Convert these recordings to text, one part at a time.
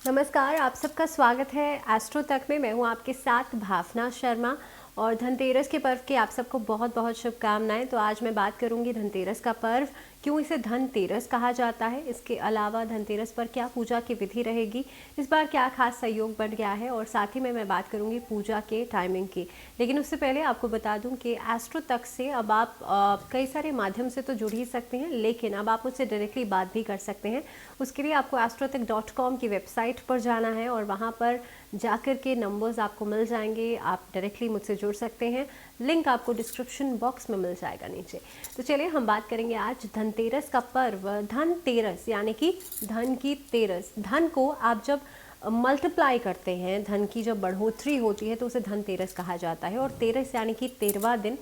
नमस्कार, आप सबका स्वागत है एस्ट्रो तक में। मैं हूं आपके साथ भावना शर्मा और धनतेरस के पर्व की आप सबको बहुत बहुत शुभकामनाएं। तो आज मैं बात करूंगी धनतेरस का पर्व, क्यों इसे धनतेरस कहा जाता है, इसके अलावा धनतेरस पर क्या पूजा की विधि रहेगी, इस बार क्या खास सहयोग बन गया है, और साथ ही में मैं बात करूंगी पूजा के टाइमिंग की। लेकिन उससे पहले आपको बता दूं कि एस्ट्रो तक से अब आप कई सारे माध्यम से तो जुड़ ही सकते हैं, लेकिन अब आप मुझसे डायरेक्टली बात भी कर सकते हैं। उसके लिए आपको astrotech.com की वेबसाइट पर जाना है और वहाँ पर जाकर के नंबर्स आपको मिल जाएंगे, आप डायरेक्टली मुझसे जुड़ सकते हैं। लिंक आपको डिस्क्रिप्शन बॉक्स में मिल जाएगा नीचे। तो चलिए हम बात करेंगे आज धनतेरस का पर्व। धनतेरस यानी कि धन की तेरस। धन को आप जब मल्टीप्लाई करते हैं, धन की जब बढ़ोतरी होती है तो उसे धनतेरस कहा जाता है। और तेरस यानी कि 13वां दिन,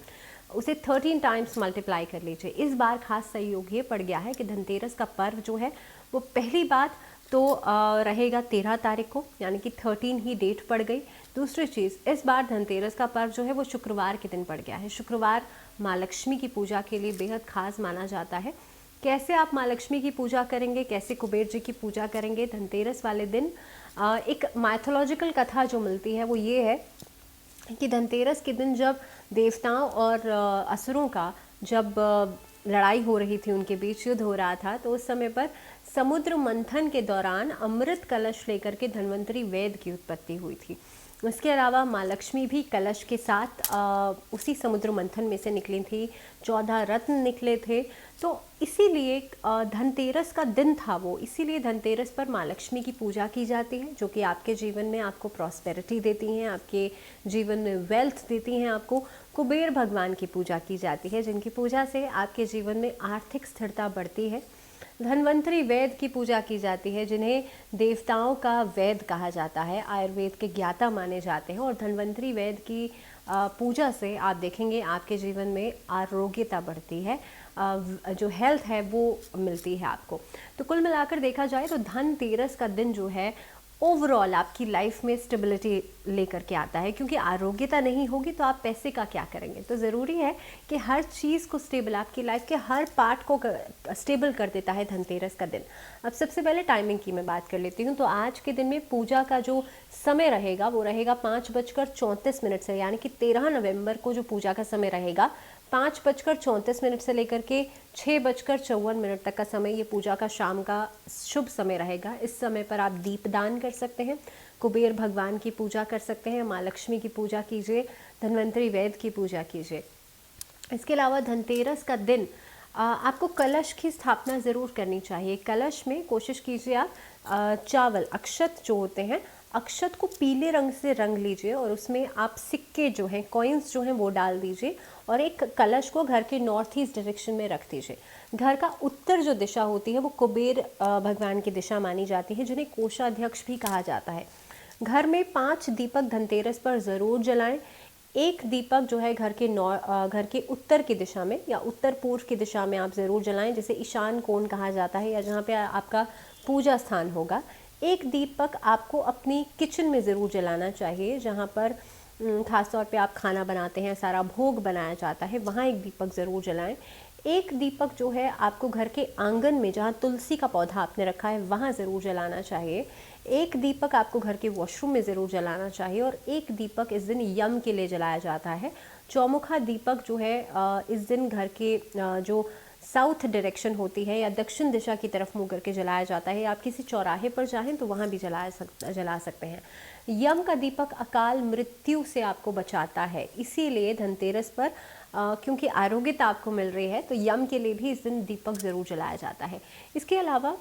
उसे 13 टाइम्स मल्टीप्लाई कर लीजिए। इस बार खास सहयोग ये पड़ गया है कि धनतेरस का पर्व जो है वो पहली बात तो रहेगा 13 तारीख को, यानी कि 13 ही डेट पड़ गई। दूसरी चीज़, इस बार धनतेरस का पर्व जो है वो शुक्रवार के दिन पड़ गया है। शुक्रवार माँ लक्ष्मी की पूजा के लिए बेहद खास माना जाता है। कैसे आप माँ लक्ष्मी की पूजा करेंगे, कैसे कुबेर जी की पूजा करेंगे धनतेरस वाले दिन, एक माइथोलॉजिकल कथा जो मिलती है वो ये है कि धनतेरस के दिन जब देवताओं और असुरों का जब लड़ाई हो रही थी, उनके बीच युद्ध हो रहा था, तो उस समय पर समुद्र मंथन के दौरान अमृत कलश लेकर के धन्वंतरी वेद की उत्पत्ति हुई थी। इसके अलावा माँ लक्ष्मी भी कलश के साथ उसी समुद्र मंथन में से निकली थी। 14 रत्न निकले थे। तो इसीलिए धनतेरस का दिन था वो, इसीलिए धनतेरस पर माँ लक्ष्मी की पूजा की जाती है, जो कि आपके जीवन में आपको प्रॉस्पेरिटी देती हैं, आपके जीवन में वेल्थ देती हैं। आपको कुबेर भगवान की पूजा की जाती है, जिनकी पूजा से आपके जीवन में आर्थिक स्थिरता बढ़ती है। धन्वंतरी वैद की पूजा की जाती है, जिन्हें देवताओं का वैद कहा जाता है, आयुर्वेद के ज्ञाता माने जाते हैं। और धन्वंतरी वैद की पूजा से आप देखेंगे आपके जीवन में आरोग्यता बढ़ती है, जो हेल्थ है वो मिलती है आपको। तो कुल मिलाकर देखा जाए तो धनतेरस का दिन जो है ओवरऑल आपकी लाइफ में स्टेबिलिटी लेकर के आता है, क्योंकि आरोग्यता नहीं होगी तो आप पैसे का क्या करेंगे। तो ज़रूरी है कि हर चीज़ को स्टेबल, आपकी लाइफ के हर पार्ट को स्टेबल कर देता है धनतेरस का दिन। अब सबसे पहले टाइमिंग की मैं बात कर लेती हूँ। तो आज के दिन में पूजा का जो समय रहेगा वो रहेगा 5:34 से, यानी कि 13 नवंबर को जो पूजा का समय रहेगा 5:34 से लेकर के 6:54 तक का समय, ये पूजा का शाम का शुभ समय रहेगा। इस समय पर आप दीपदान कर सकते हैं, कुबेर भगवान की पूजा कर सकते हैं, माँ लक्ष्मी की पूजा कीजिए, धन्वंतरी वैद की पूजा कीजिए। इसके अलावा धनतेरस का दिन आपको कलश की स्थापना ज़रूर करनी चाहिए। कलश में कोशिश कीजिए आप चावल, अक्षत जो होते हैं, अक्षत को पीले रंग से रंग लीजिए और उसमें आप सिक्के जो हैं, कॉइन्स जो हैं वो डाल दीजिए और एक कलश को घर के नॉर्थ ईस्ट डायरेक्शन में रख दीजिए। घर का उत्तर जो दिशा होती है वो कुबेर भगवान की दिशा मानी जाती है, जिन्हें कोषाध्यक्ष भी कहा जाता है। घर में 5 दीपक धनतेरस पर ज़रूर जलाएं। एक दीपक जो है घर के उत्तर की दिशा में या उत्तर पूर्व की दिशा में आप ज़रूर जलाएं, जिसे ईशान कोण कहा जाता है, या जहाँ पे आपका पूजा स्थान होगा। एक दीपक आपको अपनी किचन में ज़रूर जलाना चाहिए, जहाँ पर ख़ास तौर पे आप खाना बनाते हैं, सारा भोग बनाया जाता है, वहाँ एक दीपक ज़रूर जलाएं। एक दीपक जो है आपको घर के आंगन में, जहाँ तुलसी का पौधा आपने रखा है, वहाँ ज़रूर जलाना चाहिए। एक दीपक आपको घर के वॉशरूम में ज़रूर जलाना चाहिए। और एक दीपक इस दिन यम के लिए जलाया जाता है। चौमुखा दीपक जो है इस दिन घर के जो साउथ डायरेक्शन होती है या दक्षिण दिशा की तरफ मुँह करके जलाया जाता है। आप किसी चौराहे पर चाहें तो वहाँ भी जला सकते हैं। यम का दीपक अकाल मृत्यु से आपको बचाता है, इसीलिए धनतेरस पर क्योंकि आरोग्यता आपको मिल रही है तो यम के लिए भी इस दिन दीपक ज़रूर जलाया जाता है। इसके अलावा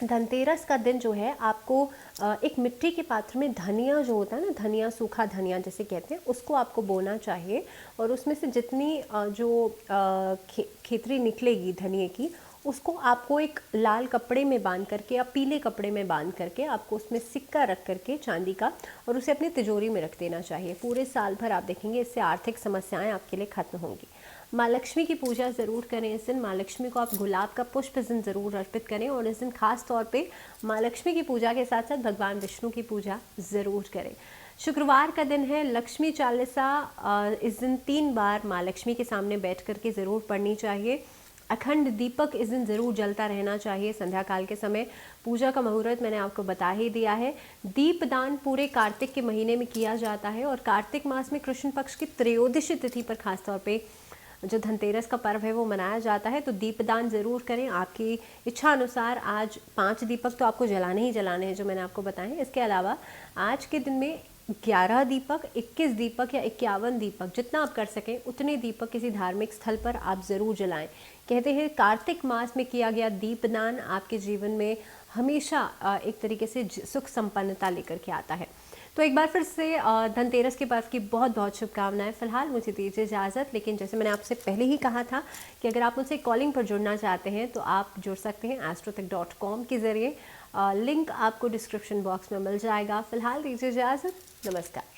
धनतेरस का दिन जो है आपको एक मिट्टी के पात्र में धनिया जो होता है ना, धनिया, सूखा धनिया जैसे कहते हैं, उसको आपको बोना चाहिए। और उसमें से जितनी जो खेतरी निकलेगी धनिए की, उसको आपको एक लाल कपड़े में बांध करके या पीले कपड़े में बांध करके आपको उसमें सिक्का रख करके चांदी का, और उसे अपनी तिजोरी में रख देना चाहिए। पूरे साल भर आप देखेंगे इससे आर्थिक समस्याएं आपके लिए खत्म होंगी। माँ लक्ष्मी की पूजा ज़रूर करें इस दिन। माँ लक्ष्मी को आप गुलाब का पुष्प इस दिन ज़रूर अर्पित करें। और इस दिन खास तौर पे माँ लक्ष्मी की पूजा के साथ साथ भगवान विष्णु की पूजा ज़रूर करें। शुक्रवार का दिन है, लक्ष्मी चालीसा इस दिन 3 बार माँ लक्ष्मी के सामने बैठ करके ज़रूर पढ़नी चाहिए। अखंड दीपक इस दिन ज़रूर जलता रहना चाहिए संध्या काल के समय। पूजा का मुहूर्त मैंने आपको बता ही दिया है। दीपदान पूरे कार्तिक के महीने में किया जाता है और कार्तिक मास में कृष्ण पक्ष की त्रयोदशी तिथि पर खासतौर पे जो धनतेरस का पर्व है वो मनाया जाता है। तो दीपदान ज़रूर करें। आपकी इच्छा अनुसार आज 5 दीपक तो आपको जलाने ही जलाने हैं जो मैंने आपको बताए हैं। इसके अलावा आज के दिन में 11 दीपक, 21 दीपक या 51 दीपक, जितना आप कर सकें उतने दीपक किसी धार्मिक स्थल पर आप ज़रूर जलाएं। कहते हैं कार्तिक मास में किया गया दीपदान आपके जीवन में हमेशा एक तरीके से सुख संपन्नता लेकर के आता है। तो एक बार फिर से धनतेरस के पर्व की बहुत बहुत शुभकामनाएं। फिलहाल मुझे दीजिए इजाज़त, लेकिन जैसे मैंने आपसे पहले ही कहा था कि अगर आप मुझसे कॉलिंग पर जुड़ना चाहते हैं तो आप जुड़ सकते हैं astrotech.com के ज़रिए। लिंक आपको डिस्क्रिप्शन बॉक्स में मिल जाएगा। फिलहाल दीजिए इजाज़त, नमस्कार।